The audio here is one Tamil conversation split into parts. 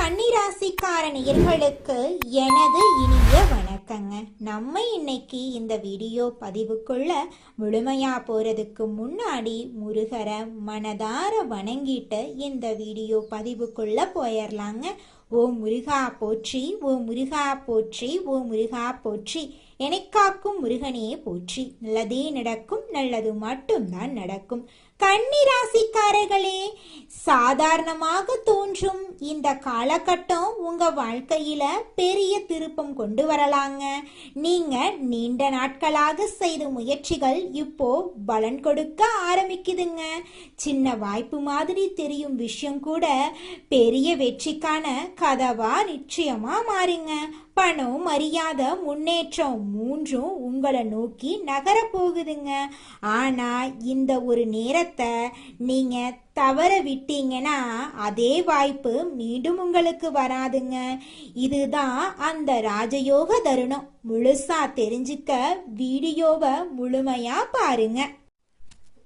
கன்னிராசிக்கார நேயர்களுக்கு எனது இனிய வணக்கங்க. நம்ம இன்னைக்கு இந்த வீடியோ பதிவுக்குள்ள முழுமையா போறதுக்கு முன்னாடி முருகரை மனதார வணங்கிட்டு இந்த வீடியோ பதிவுக்குள்ள போயிடலாங்க. ஓ முருகா போற்றி, ஓ முருகா போற்றி, ஓ முருகா போற்றி, எனக்காக்கும் முருகனே போற்றி. நல்லதே நடக்கும், நல்லது மட்டும்தான் நடக்கும். கன்னிராசிக்காரர்களே, சாதாரணமாக தோன்றும் இந்த காலகட்டம் உங்க வாழ்க்கையில பெரிய திருப்பம் கொண்டு வரலாங்க. நீங்க நீண்ட நாட்களாக செய்த முயற்சிகள் இப்போ பலன் கொடுக்க ஆரம்பிக்குதுங்க. சின்ன வாய்ப்பு மாதிரி தெரியும் விஷயம் கூட பெரிய வெற்றிக்கான கதவா நிச்சயமா மாறுங்க. பணம், மரியாதை, முன்னேற்றம் மூன்றும் உங்களை நோக்கி நகர போகுதுங்க. ஆனா இந்த ஒரு நேரத்தை நீங்க தவற விட்டீங்கன்னா அதே வாய்ப்பு மீண்டும் உங்களுக்கு வராதுங்க. இதுதான் அந்த ராஜயோக தருணம். முழுசா தெரிஞ்சுக்க வீடியோவை முழுமையா பாருங்க.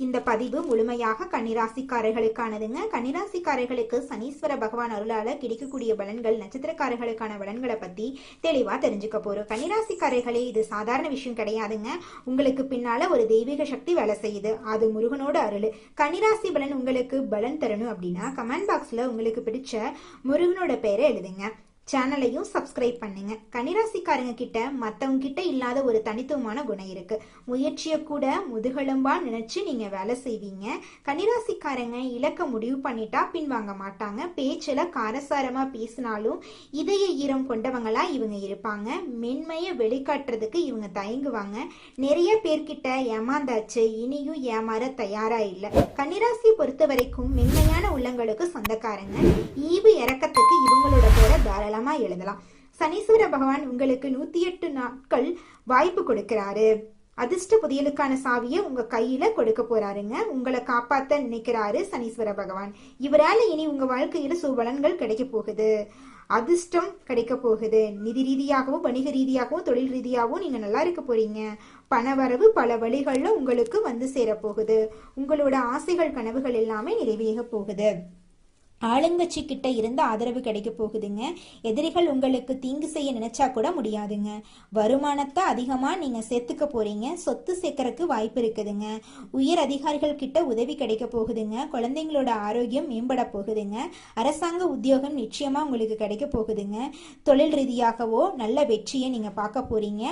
இந்த பதிவு முழுமையாக கன்னிராசிக்காரர்களுக்கானதுங்க. கன்னிராசிக்காரர்களுக்கு சனீஸ்வர பகவான் அருளால கிடைக்கக்கூடிய பலன்கள், நட்சத்திரக்காரர்களுக்கான பலன்களை பத்தி தெளிவா தெரிஞ்சுக்க போறோம். கன்னிராசிக்காரர்களே, இது சாதாரண விஷயம் கிடையாதுங்க. உங்களுக்கு பின்னால ஒரு தெய்வீக சக்தி வேலை செய்யுது. அது முருகனோட அருள். கன்னிராசி பலன் உங்களுக்கு பலன் தரணும் அப்படின்னா கமெண்ட் பாக்ஸ்ல உங்களுக்கு பிடிச்ச முருகனோட பேரை எழுதுங்க. சேனலையும் சப்ஸ்கிரைப் பண்ணுங்க. கன்னிராசிக்காரங்க கிட்ட மற்றவங்க கிட்ட இல்லாத ஒரு தனித்துவமான குணம் இருக்கு. முயற்சியை கூட முதுகெலும்பா நினைச்சு நீங்க வேலை செய்வீங்க. கன்னிராசிக்காரங்க இலக்க முடிவு பண்ணிட்டா பின்வாங்க மாட்டாங்க. பேச்சுல காரசாரமா பேசினாலும் இதய ஈரம் கொண்டவங்களா இவங்க இருப்பாங்க. மென்மையை வெளிக்காட்டுறதுக்கு இவங்க தயங்குவாங்க. நிறைய பேர்கிட்ட ஏமாந்தாச்சு, இனியும் ஏமாற தயாரா இல்லை. கன்னிராசியை பொறுத்த வரைக்கும் மென்மையான உள்ளங்களுக்கு சொந்தக்காரங்க. ஈவு இறக்கத்துக்கு இவங்களோட பேரை தாராளமா எழுதலாம். சனீஸ்வர பகவான் உங்களுக்கு 108 நாட்கள் வாய்ப்பு கொடுக்கிறாரு. அதிர்ஷ்ட புதியலுக்கான சாவியை உங்க கையில கொடுக்க போறாருங்க. உங்களை காப்பாத்த நினைக்கிறாரு சனீஸ்வர பகவான். இவரால இனி உங்க வாழ்க்கையில சுபலன்கள் கிடைக்க போகுது. அதிர்ஷ்டம் கிடைக்க போகுது. நிதி ரீதியாகவும், வணிக ரீதியாகவும், தொழில் ரீதியாகவும் நீங்க நல்லா இருக்க போறீங்க. பணவரவு பல வழிகள்ல உங்களுக்கு வந்து சேர போகுது. உங்களோட ஆசைகள், கனவுகள் எல்லாமே நிறைவேற போகுது. ஆளுங்கட்சி கிட்ட இருந்த ஆதரவு கிடைக்க போகுதுங்க. எதிரிகள் உங்களுக்கு தீங்கு செய்ய நினைச்சா கூட முடியாதுங்க. வருமானத்தை அதிகமா நீங்க சேர்த்துக்க போறீங்க. சொத்து சேர்க்கறதுக்கு வாய்ப்பு இருக்குதுங்க. உயர் அதிகாரிகள் கிட்ட உதவி கிடைக்க போகுதுங்க. குழந்தைங்களோட ஆரோக்கியம் மேம்பட போகுதுங்க. அரசாங்க உத்தியோகம் நிச்சயமா உங்களுக்கு கிடைக்க போகுதுங்க. தொழில் ரீதியாகவோ நல்ல வெற்றியை நீங்க பார்க்க போறீங்க.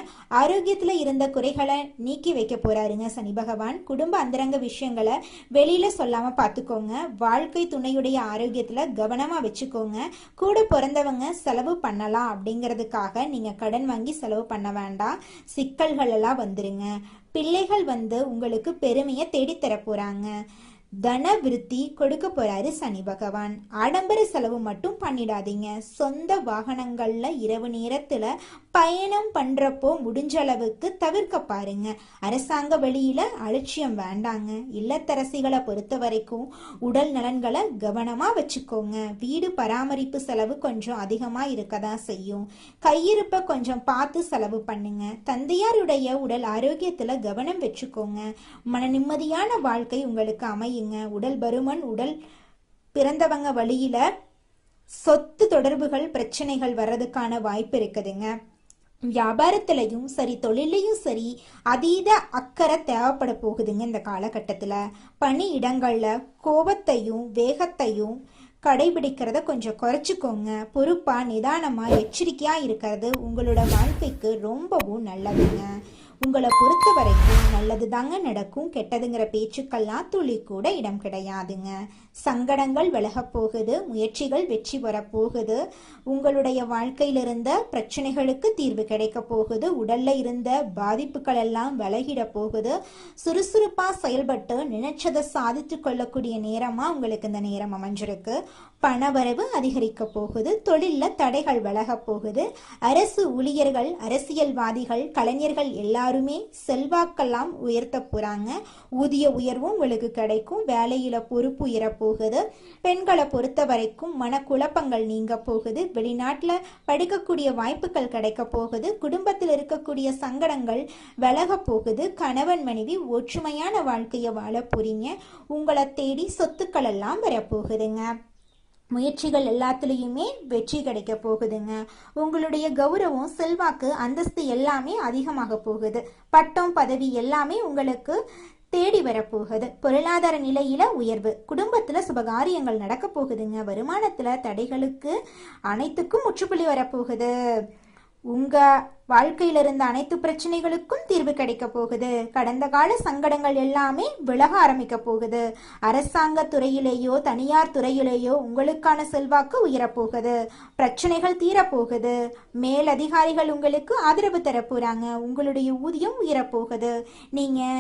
ஆரோக்கியத்துல இருந்த குறைகளை நீக்கி வைக்க போறாருங்க சனி பகவான். குடும்ப அந்தரங்க விஷயங்களை வெளியில சொல்லாம பார்த்துக்கோங்க. வாழ்க்கை துணையுடைய ஆரோக்கிய கவனமா வச்சுக்கோங்க. கூட பிறந்தவங்க செலவு பண்ணலாம் அப்படிங்கிறதுக்காக நீங்க கடன் வாங்கி செலவு பண்ண வேண்டாம். சிக்கல்கள் எல்லாம் வந்துருங்க. பிள்ளைகள் உங்களுக்கு பெருமையை தேடித்தர போறாங்க. தன விருத்தி கொடுக்க போறாரு சனி பகவான். ஆடம்பர செலவு மட்டும் பண்ணிடாதீங்க. சொந்த வாகனங்கள்ல இரவு நேரத்துல பயணம் பண்றப்போ முடிஞ்ச அளவுக்கு தவிர்க்க பாருங்க. அரசாங்க வழியில அலட்சியம் வேண்டாங்க. இல்லத்தரசிகளை பொறுத்த வரைக்கும் உடல் நலன்களை கவனமா வச்சுக்கோங்க. வீடு பராமரிப்பு செலவு கொஞ்சம் அதிகமா இருக்கதான் செய்யும். கையிருப்ப கொஞ்சம் பார்த்து செலவு பண்ணுங்க. தந்தையாருடைய உடல் ஆரோக்கியத்துல கவனம் வச்சுக்கோங்க. மன நிம்மதியான வாழ்க்கை உங்களுக்கு அமையும். உடல் பருமன், உடல் பிறந்தவங்க வழியில சொத்து தொடர்புகள் பிரச்சனைகள் வர்றதுக்கான வாய்ப்பு இருக்குதுங்க. வியாபாரத்திலையும் சரி, தொழிலையும் சரி, அதீத அக்கறை தேவைப்பட போகுதுங்க. இந்த காலகட்டத்துல பணி இடங்கள்ல கோபத்தையும் வேகத்தையும் கடைபிடிக்கிறத கொஞ்சம் குறைச்சிக்கோங்க. பொறுப்பா, நிதானமா, எச்சரிக்கையா இருக்கிறது உங்களோட வாழ்க்கைக்கு ரொம்பவும் நல்லதுங்க. உங்களை பொறுத்த வரைக்கும் நல்லது தாங்க நடக்கும். கெட்டதுங்கிற பேச்சுக்கெல்லாம் துளி கூட இடம் கிடையாதுங்க. சங்கடங்கள் விலக போகுது. முயற்சிகள் வெற்றி பெற போகுது. உங்களுடைய வாழ்க்கையில் இருந்த பிரச்சனைகளுக்கு தீர்வு கிடைக்க போகுது. உடல்ல இருந்த பாதிப்புகள் எல்லாம் விலகிட போகுது. சுறுசுறுப்பா செயல்பட்டு நினைச்சதை சாதித்து கொள்ளக்கூடிய நேரமா உங்களுக்கு இந்த நேரம் அமைஞ்சிருக்கு. பணவரவு அதிகரிக்க போகுது. தொழில்ல தடைகள் விலக போகுது. அரசு ஊழியர்கள், அரசியல்வாதிகள், கலைஞர்கள் எல்லாருமே செல்வாக்கெல்லாம் உயர்த்த போறாங்க. ஊதிய உயர்வும் உங்களுக்கு கிடைக்கும். வேலையில பொறுப்பு உயரப்போகுது. பெண்களை பொறுத்த வரைக்கும் மனக்குழப்பங்கள் நீங்க போகுது. வெளிநாட்டுல படிக்கக்கூடிய வாய்ப்புகள் கிடைக்க போகுது. குடும்பத்தில் இருக்கக்கூடிய சங்கடங்கள் விலக போகுது. கணவன் மனைவி ஒற்றுமையான வாழ்க்கையை வாழ போறீங்க. உங்களை தேடி சொத்துக்கள் எல்லாம் வரப்போகுதுங்க. முயற்சிகள் எல்லாத்துலேயுமே வெற்றி கிடைக்க போகுதுங்க. உங்களுடைய கௌரவம், செல்வாக்கு, அந்தஸ்து எல்லாமே அதிகமாக போகுது. பட்டம், பதவி எல்லாமே உங்களுக்கு தேடி வரப்போகுது. பொருளாதார நிலையில உயர்வு, குடும்பத்துல சுபகாரியங்கள் நடக்க போகுதுங்க. வருமானத்துல தடைகளுக்கு அனைத்துக்கும் முற்றுப்புள்ளி வரப்போகுது. உங்க வாழ்க்கையில இருந்த அனைத்து பிரச்சனைகளுக்கும் தீர்வு கிடைக்க போகுது. கடந்த கால சங்கடங்கள் எல்லாமே விலக ஆரம்பிக்க போகுது. அரசாங்க துறையிலேயோ தனியார் துறையிலேயோ உங்களுக்கான செல்வாக்கு உயரப்போகுது. பிரச்சனைகள் தீரப்போகுது. மேலதிகாரிகள் உங்களுக்கு ஆதரவு தரப்போறாங்க. உங்களுடைய ஊதியம் உயரப்போகுது. நீங்க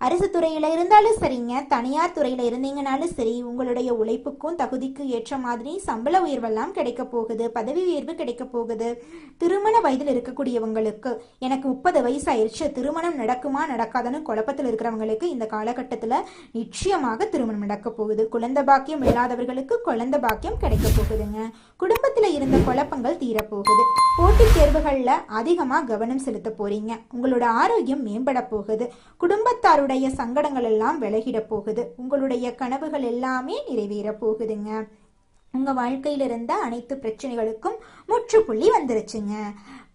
அரசு துறையில இருந்தாலும் சரிங்க, தனியார் துறையில இருந்தீங்கனாலும் சரி, உங்களுடைய உழைப்புக்கும் தகுதிக்கு ஏற்ற மாதிரி சம்பள உயர்வெல்லாம் கிடைக்க போகுது. பதவி உயர்வு கிடைக்க போகுது. திருமண வயதில் இருக்கக்கூடியவங்களுக்கு, எனக்கு 30 வயசு ஆயிடுச்சு, திருமணம் நடக்குமா நடக்காதுன்னு குழப்பத்தில் இருக்கிறவங்களுக்கு இந்த காலகட்டத்தில் நிச்சயமாக திருமணம் நடக்க போகுது. குழந்தை பாக்கியம் இல்லாதவர்களுக்கு குழந்தை பாக்கியம் கிடைக்க போகுதுங்க. குடும்பத்தில் இருந்த குழப்பங்கள் தீரப்போகுது. போட்டித் தேர்வுகளில் அதிகமாக கவனம் செலுத்த போறீங்க. உங்களோட ஆரோக்கியம் மேம்பட போகுது. குடும்பத்தாரோட சங்கடங்கள் எல்லாம் விலகிட போகுது. உங்களுடைய கனவுகள் எல்லாமே நிறைவேற போகுதுங்க. உங்க வாழ்க்கையில இருந்த அனைத்து பிரச்சனைகளுக்கும் முற்றுப்புள்ளி வந்துருச்சுங்க.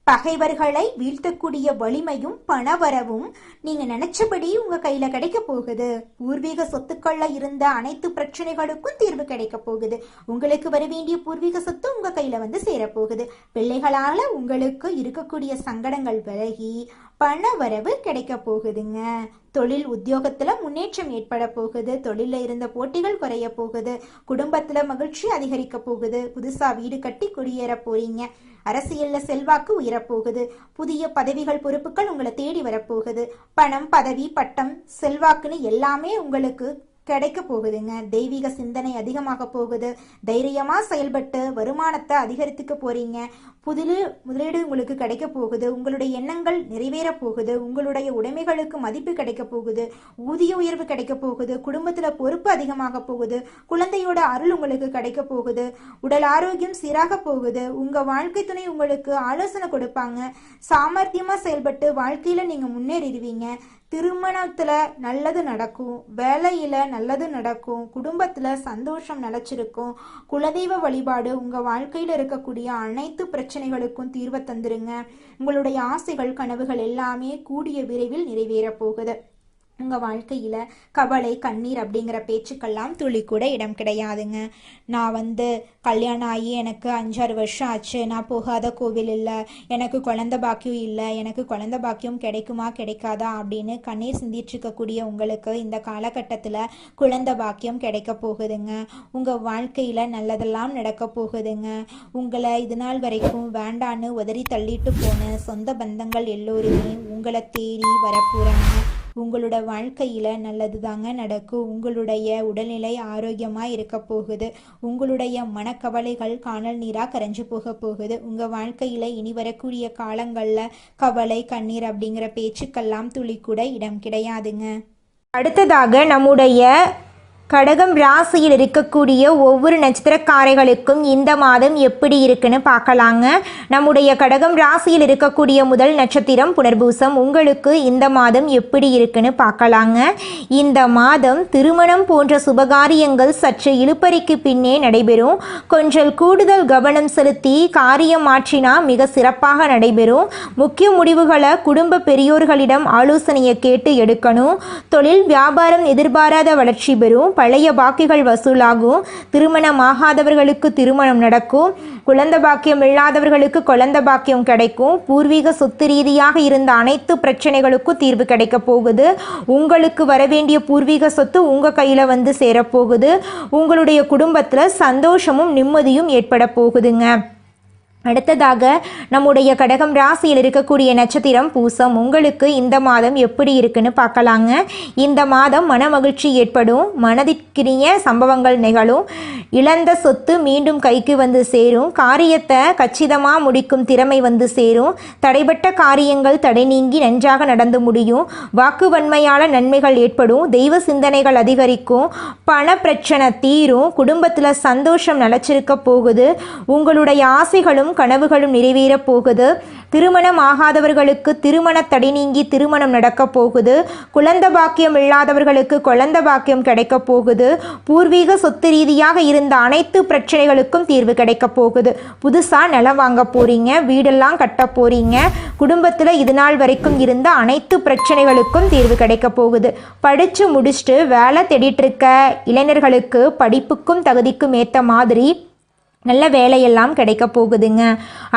பகைவர்களை வீழ்த்தக்கூடிய வலிமையும் பணவரவும் நீங்க நினைச்சபடி உங்க கையில கிடைக்க போகுது. பூர்வீக சொத்துக்கள்ல இருந்த அனைத்து பிரச்சனைகளுக்கும் தீர்வு கிடைக்க போகுது. உங்களுக்கு வர வேண்டிய பூர்வீக சொத்து உங்க கையில வந்து சேரப்போகுது. பிள்ளைகளால உங்களுக்கு இருக்கக்கூடிய சங்கடங்கள் விலகி பண வரவு கிடைக்க போகுதுங்க. தொழில் உத்தியோகத்துல முன்னேற்றம் ஏற்பட போகுது. தொழில இருந்த போட்டிகள் குறைய போகுது. குடும்பத்துல மகிழ்ச்சி அதிகரிக்க போகுது. புதுசா வீடு கட்டி குடியேற போறீங்க. அரசியல்ல செல்வாக்கு உயரப்போகுது. புதிய பதவிகள், பொறுப்புகள் உங்களை தேடி வரப்போகுது. பணம், பதவி, பட்டம், செல்வாக்குன்னு எல்லாமே உங்களுக்கு கிடைக்க போகுதுங்க. தெய்வீக சிந்தனை அதிகமாக போகுது. தைரியமா செயல்பட்டு வருமானத்தை அதிகரித்துக்க போறீங்க. முதலீடு உங்களுக்கு கிடைக்க போகுது. உங்களுடைய எண்ணங்கள் நிறைவேற போகுது. உங்களுடைய உடைமைகளுக்கு மதிப்பு கிடைக்க போகுது. ஊதிய உயர்வு கிடைக்க போகுது. குடும்பத்துல பொறுப்பு அதிகமாக போகுது. குழந்தையோட அருள் உங்களுக்கு கிடைக்க போகுது. உடல் ஆரோக்கியம் சீராக போகுது. உங்க வாழ்க்கை துணை உங்களுக்கு ஆலோசனை கொடுப்பாங்க. சாமர்த்தியமா செயல்பட்டு வாழ்க்கையில நீங்க முன்னேறிடுவீங்க. திருமணத்துல நல்லது நடக்கும். வேலையில நல்லது நடக்கும். குடும்பத்துல சந்தோஷம் நிலைச்சிருக்கும். குலதெய்வ வழிபாடு உங்க வாழ்க்கையில இருக்கக்கூடிய அனைத்து பிரச்சனைகளுக்கும் தீர்வை தந்துருங்க. உங்களுடைய ஆசைகள், கனவுகள் எல்லாமே கூடிய விரைவில் நிறைவேற போகுது. உங்கள் வாழ்க்கையில் கவலை, கண்ணீர் அப்படிங்கிற பேச்சுக்கெல்லாம் துளி கூட இடம் கிடையாதுங்க. நான் கல்யாணம் ஆகி எனக்கு 5-6 வருஷம் ஆச்சு, நான் போகாத கோவில் இல்லை, எனக்கு குழந்த பாக்கியம் இல்லை, எனக்கு குழந்த பாக்கியம் கிடைக்குமா கிடைக்காதா அப்படின்னு கண்ணீர் சிந்திட்டு இருக்கக்கூடிய உங்களுக்கு இந்த காலகட்டத்தில் குழந்த பாக்கியம் கிடைக்க போகுதுங்க. உங்கள் வாழ்க்கையில் நல்லதெல்லாம் நடக்க போகுதுங்க. உங்களை இது நாள் வரைக்கும் வேண்டான்னு உதறி தள்ளிட்டு போன சொந்த பந்தங்கள் எல்லோருமே உங்களை தேடி வரப்போகிறாங்க. உங்களோட வாழ்க்கையில் நல்லது தாங்க நடக்கும். உங்களுடைய உடல்நிலை ஆரோக்கியமாக இருக்க போகுது. உங்களுடைய மனக்கவலைகள் காணல் நீராக கரைஞ்சு போக போகுது. உங்கள் வாழ்க்கையில் இனி வரக்கூடிய காலங்களில் கவலை, கண்ணீர் அப்படிங்கிற பேச்சுக்கெல்லாம் துளி கூட இடம் கிடையாதுங்க. அடுத்ததாக நம்முடைய கடகம் ராசியில் இருக்கக்கூடிய ஒவ்வொரு நட்சத்திரக்காரர்களுக்கும் இந்த மாதம் எப்படி இருக்குன்னு பார்க்கலாங்க. நம்முடைய கடகம் ராசியில் இருக்கக்கூடிய முதல் நட்சத்திரம் புனர்பூசம். உங்களுக்கு இந்த மாதம் எப்படி இருக்குன்னு பார்க்கலாங்க. இந்த மாதம் திருமணம் போன்ற சுபகாரியங்கள் சற்று இழுபறிக்கு பின்னே நடைபெறும். கொஞ்சம் கூடுதல் கவனம் செலுத்தி காரியம் மாற்றினா மிக சிறப்பாக நடைபெறும். முக்கிய முடிவுகளை குடும்ப பெரியோர்களிடம் ஆலோசனையை கேட்டு எடுக்கணும். தொழில் வியாபாரம் எதிர்பாராத வளர்ச்சி பெறும். பழைய பாக்கிகள் வசூலாகும். திருமணமாகாதவர்களுக்கு திருமணம் நடக்கும். குழந்தை பாக்கியம் இல்லாதவர்களுக்கு குழந்தை பாக்கியம் கிடைக்கும். பூர்வீக சொத்து ரீதியாக இருந்த அனைத்து பிரச்சனைகளுக்கும் தீர்வு கிடைக்க போகுது. உங்களுக்கு வரவேண்டிய பூர்வீக சொத்து உங்கள் கையில் வந்து சேரப்போகுது. உங்களுடைய குடும்பத்தில் சந்தோஷமும் நிம்மதியும் ஏற்பட போகுதுங்க. அடுத்ததாக நம்முடைய கடகம் ராசியில் இருக்கக்கூடிய நட்சத்திரம் பூசம். உங்களுக்கு இந்த மாதம் எப்படி இருக்குன்னு பார்க்கலாங்க. இந்த மாதம் மன மகிழ்ச்சி ஏற்படும். மனதிற்கினிய சம்பவங்கள் நிகழும். இழந்த சொத்து மீண்டும் கைக்கு வந்து சேரும். காரியத்தை கச்சிதமாக முடிக்கும் திறமை வந்து சேரும். தடைபட்ட காரியங்கள் தடை நீங்கி நன்றாக நடந்து முடியும். வாக்குவன்மையால் நன்மைகள் ஏற்படும். தெய்வ சிந்தனைகள் அதிகரிக்கும். பண பிரச்சனை தீரும். குடும்பத்தில் சந்தோஷம் நிலச்சிருக்க போகுது. உங்களுடைய ஆசைகளும் ஆசைகளும் கனவுகளும் நிறைவேறப் போகுது. திருமணம் ஆகாதவர்களுக்கு திருமண தடை நீங்கி திருமணம் நடக்க போகுது. குழந்தை பாக்கியம் இல்லாதவர்களுக்கு குழந்தை பாக்கியம் கிடைக்க போகுது. பூர்வீக சொத்து ரீதியாக இருந்த அனைத்து பிரச்சனைகளுக்கும் தீர்வு கிடைக்க போகுது. புதுசாக நிலம் வாங்க போறீங்க, வீடெல்லாம் கட்ட போறீங்க. குடும்பத்தில் இது நாள் வரைக்கும் இருந்த அனைத்து பிரச்சனைகளுக்கும் தீர்வு கிடைக்க போகுது. படித்து முடிச்சுட்டு வேலை தேடிட்டு இருக்க இளைஞர்களுக்கு படிப்புக்கும் தகுதிக்கும் ஏற்ற மாதிரி நல்ல வேலையெல்லாம் கிடைக்க போகுதுங்க.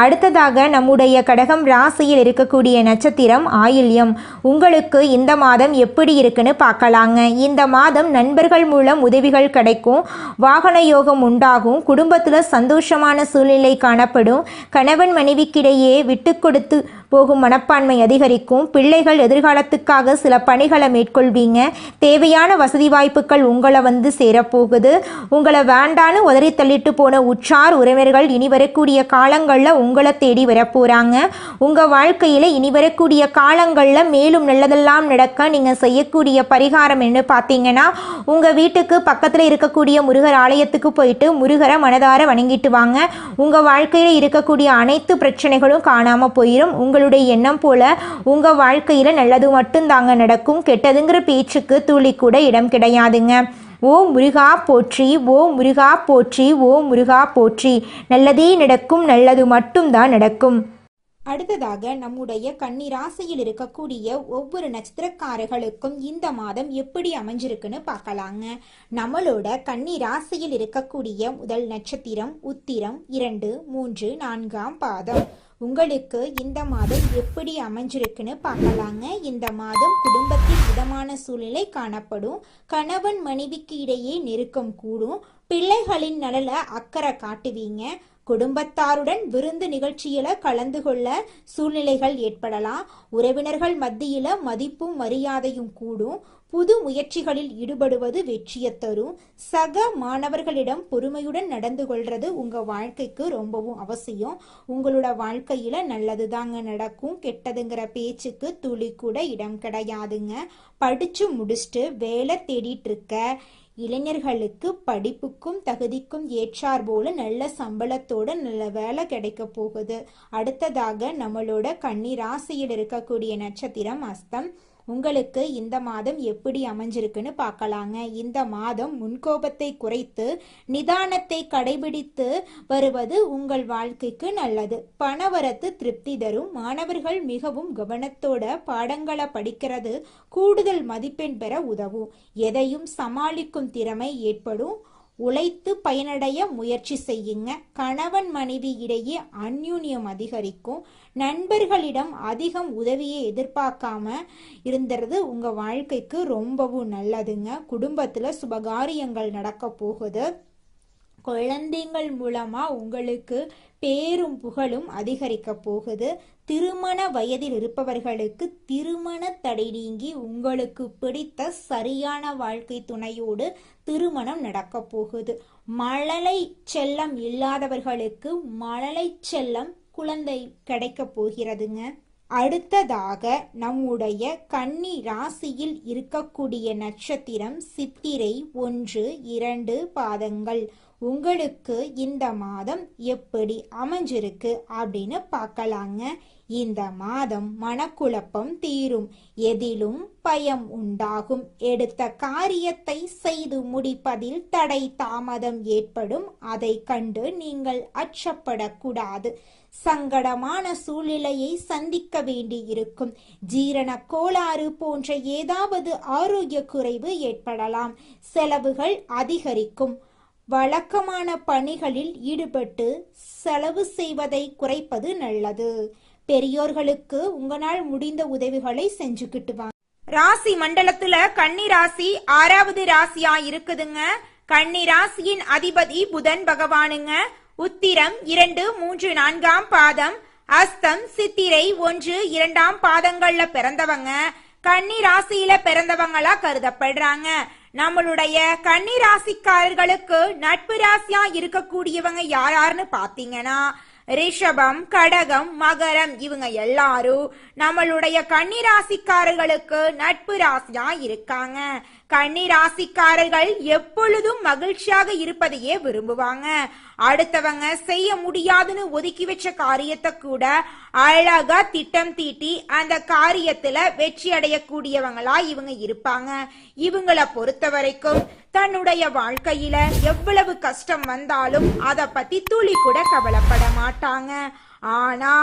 அடுத்ததாக நம்முடைய கடகம் ராசியில் இருக்கக்கூடிய நட்சத்திரம் ஆயில்யம். உங்களுக்கு இந்த மாதம் எப்படி இருக்குன்னு பார்க்கலாங்க. இந்த மாதம் நண்பர்கள் மூலம் உதவிகள் கிடைக்கும், வாகன யோகம் உண்டாகும், குடும்பத்தில் சந்தோஷமான சூழ்நிலை காணப்படும், கணவன் மனைவிக்கிடையே விட்டு கொடுத்து போகும் மனப்பான்மை அதிகரிக்கும், பிள்ளைகள் எதிர்காலத்துக்காக சில பணிகளை மேற்கொள்வீங்க, தேவையான வசதி வாய்ப்புகள் உங்களை வந்து சேரப்போகுது. உங்களை வேண்டான்னு உதறி தள்ளிட்டு போன உற்சார் உறவினர்கள் இனி வரக்கூடிய காலங்களில் உங்களை தேடி வரப்போகிறாங்க. உங்கள் வாழ்க்கையில் இனி வரக்கூடிய காலங்களில் மேலும் நல்லதெல்லாம் நடக்க நீங்கள் செய்யக்கூடிய பரிகாரம் என்ன பார்த்தீங்கன்னா, உங்கள் வீட்டுக்கு பக்கத்தில் இருக்கக்கூடிய முருகர் ஆலயத்துக்கு போயிட்டு முருகரை மனதார வணங்கிட்டு வாங்க. உங்கள் வாழ்க்கையில் இருக்கக்கூடிய அனைத்து பிரச்சனைகளும் காணாமல் போயிடும். உங்களுடைய எண்ணம் போல உங்கள் வாழ்க்கையில் நல்லது மட்டும்தாங்க நடக்கும். கெட்டதுங்கிற பேச்சுக்கு துளி கூட இடம் கிடையாதுங்க. ஓ முருகா போற்றி, ஓ முருகா போற்றி, ஓ முருகா போற்றி. நல்லதே நடக்கும், நல்லது மட்டும்தான் நடக்கும். அடுத்ததாக நம்முடைய கன்னி ராசியில் இருக்கக்கூடிய ஒவ்வொரு நட்சத்திரக்காரர்களுக்கும் இந்த மாதம் எப்படி அமைஞ்சிருக்குன்னு பார்க்கலாங்க. நம்மளோட கன்னி ராசியில் இருக்கக்கூடிய முதல் நட்சத்திரம் உத்திரம் 2, 3, 4ஆம் பாதம். உங்களுக்கு இந்த மாதம் எப்படி அமைஞ்சிருக்குன்னு பார்க்கலாங்க. இந்த மாதம் குடும்பத்தில் இதமான சூழ்நிலை காணப்படும், கணவன் மனைவிக்கு இடையே நெருக்கம் கூடும், பிள்ளைகளின் நலல அக்கறை காட்டுவீங்க, குடும்பத்தாருடன் விருந்து நிகழ்ச்சியில கலந்து கொள்ள சூழ்நிலைகள் ஏற்படலாம், உறவினர்கள் மத்தியில மதிப்பும் மரியாதையும் கூடும், புது முயற்சிகளில் ஈடுபடுவது வெற்றியை தரும், சக மாணவர்களிடம் பொறுமையுடன் நடந்து கொள்றது உங்க வாழ்க்கைக்கு ரொம்பவும் அவசியம். உங்களோட வாழ்க்கையில நல்லது தாங்க நடக்கும், கெட்டதுங்கிற பேச்சுக்கு துளி கூட இடம் கிடையாதுங்க. படிச்சு முடிச்சுட்டு வேலை தேடிட்டு இருக்க இளைஞர்களுக்கு படிப்புக்கும் தகுதிக்கும் ஏற்றார் போல நல்ல சம்பளத்தோட நல்ல வேலை கிடைக்க போகுது. அடுத்ததாக நம்மளோட கன்னி ராசியில் இருக்கக்கூடிய நட்சத்திரம் அஸ்தம். உங்களுக்கு இந்த மாதம் எப்படி அமைஞ்சிருக்குன்னு பார்க்கலாங்க. இந்த மாதம் முன்கோபத்தை குறைத்து நிதானத்தை கடைபிடித்து வருவது உங்கள் வாழ்க்கைக்கு நல்லது. பணவரத்து திருப்தி தரும். மாணவர்கள் மிகவும் கவனத்தோட பாடங்களை படிக்கிறது கூடுதல் மதிப்பெண் பெற உதவும். எதையும் சமாளிக்கும் திறமை ஏற்படும். உழைத்து பயனடைய முயற்சி செய்யுங்க. கணவன் மனைவி இடையே அந்யூன்யம் அதிகரிக்கும். நண்பர்களிடம் அதிகம் உதவியை எதிர்பார்க்காம இருந்துறது உங்க வாழ்க்கைக்கு ரொம்பவும் நல்லதுங்க. குடும்பத்துல சுபகாரியங்கள் நடக்க போகுது. குழந்தைகள் மூலமா உங்களுக்கு பேரும் புகழும் அதிகரிக்க போகுது. திருமண வயதில் இருப்பவர்களுக்கு திருமண தடை நீங்கி உங்களுக்கு பிடித்த சரியான வாழ்க்கை துணையோடு திருமணம் நடக்க போகுது. மழலை செல்லம் இல்லாதவர்களுக்கு மழலை செல்லம் குழந்தை கிடைக்க போகிறதுங்க. அடுத்ததாக நம்முடைய கன்னி ராசியில் இருக்கக்கூடிய நட்சத்திரம் சித்திரை 1, 2 பாதங்கள். உங்களுக்கு இந்த மாதம் எப்படி அமைஞ்சிருக்கு அப்படின்னு பார்க்கலாங்க. இந்த மாதம் மனக்குழப்பம் தீரும், எதிலும் பயம் உண்டாகும், எடுத்த காரியத்தை செய்து முடிப்பதில் தடை தாமதம் ஏற்படும். அதை கண்டு நீங்கள் அச்சப்படக்கூடாது. சங்கடமான சூழ்நிலையை சந்திக்க வேண்டி இருக்கும். ஜீரண கோளாறு போன்ற ஏதாவது ஆரோக்கிய குறைவு ஏற்படலாம். செலவுகள் அதிகரிக்கும். வழக்கமான பணிகளில் ஈடுபட்டு செலவு செய்வதை குறைப்பது நல்லது. பெரியோர்களுக்கு உங்களால் முடிந்த உதவிகளை செஞ்சுக்கிட்டு வாங்க. ராசி மண்டலத்துல கன்னி ராசி 6வது ராசியா இருக்குதுங்க. கன்னி ராசியின் அதிபதி புதன் பகவானுங்க. உத்திரம் 2, 3, 4ஆம் பாதம், அஸ்தம் சித்திரை 1, 2ஆம் பாதங்கள்ல பிறந்தவங்க கன்னி ராசியில பிறந்தவங்களா கருதப்படுறாங்க. நம்மளுடைய கன்னி ராசிக்காரர்களுக்கு நட்பு ராசியா இருக்கக்கூடியவங்க யாருன்னு பாத்தீங்கன்னா ரிஷபம், கடகம், மகரம். இவங்க எல்லாரும் நம்மளுடைய கன்னி ராசிக்காரர்களுக்கு நட்பு ராசியா இருக்காங்க. கன்னி ராசிக்காரர்கள் எப்பொழுதும் மகிழ்ச்சியாக இருப்பதையே விரும்புவாங்க. அடுத்தவங்க செய்ய முடியாதுன்னு ஒதுக்கி வச்ச காரியத்தை கூட அழகா திட்டம் தீட்டி அந்த காரியத்துல வெற்றி அடையக்கூடியவங்களா இவங்க இருப்பாங்க. இவங்களை பொறுத்த வரைக்கும் தன்னுடைய வாழ்க்கையில எவ்வளவு கஷ்டம் வந்தாலும் அதை பத்தி துளி கூட கவலைப்பட மாட்டாங்க. ஆனா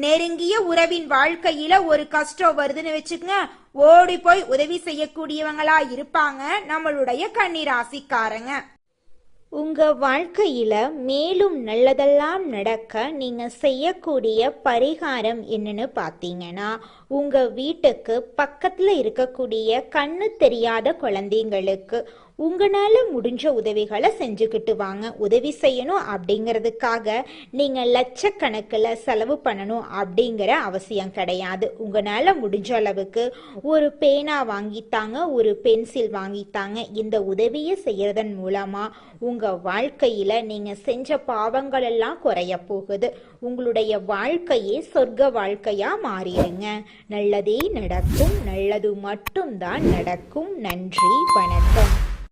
நெருங்கிய உறவின் வாழ்க்கையில ஒரு கஷ்டம் வருதுன்னு வச்சுக்கங்க, ஓடி போய் உதவி செய்யக்கூடியவங்களா இருப்பாங்க நம்மளுடைய கன்னி ராசிக்காரங்க. உங்க வாழ்க்கையில மேலும் நல்லதெல்லாம் நடக்க நீங்க செய்யக்கூடிய பரிகாரம் என்னன்னு பார்த்தீங்கன்னா, உங்க வீட்டுக்கு பக்கத்துல இருக்கக்கூடிய கண்ணு தெரியாத குழந்தைங்களுக்கு உங்களால முடிஞ்ச உதவிகளை செஞ்சுக்கிட்டு வாங்க. உதவி செய்யணும் அப்படிங்கிறதுக்காக நீங்க லட்சக்கணக்கில் செலவு பண்ணணும் அப்படிங்கிற அவசியம் கிடையாது. உங்களால முடிஞ்ச அளவுக்கு ஒரு பேனா வாங்கித்தாங்க, ஒரு பென்சில் வாங்கித்தாங்க. இந்த உதவியை செய்யறதன் மூலமா உங்க வாழ்க்கையில நீங்க செஞ்ச பாவங்கள் எல்லாம் குறைய போகுது. உங்களுடைய வாழ்க்கையே சொர்க்க வாழ்க்கையா மாறிடுங்க. நல்லதே நடக்கும், நல்லது மட்டும்தான் நடக்கும். நன்றி, வணக்கம்.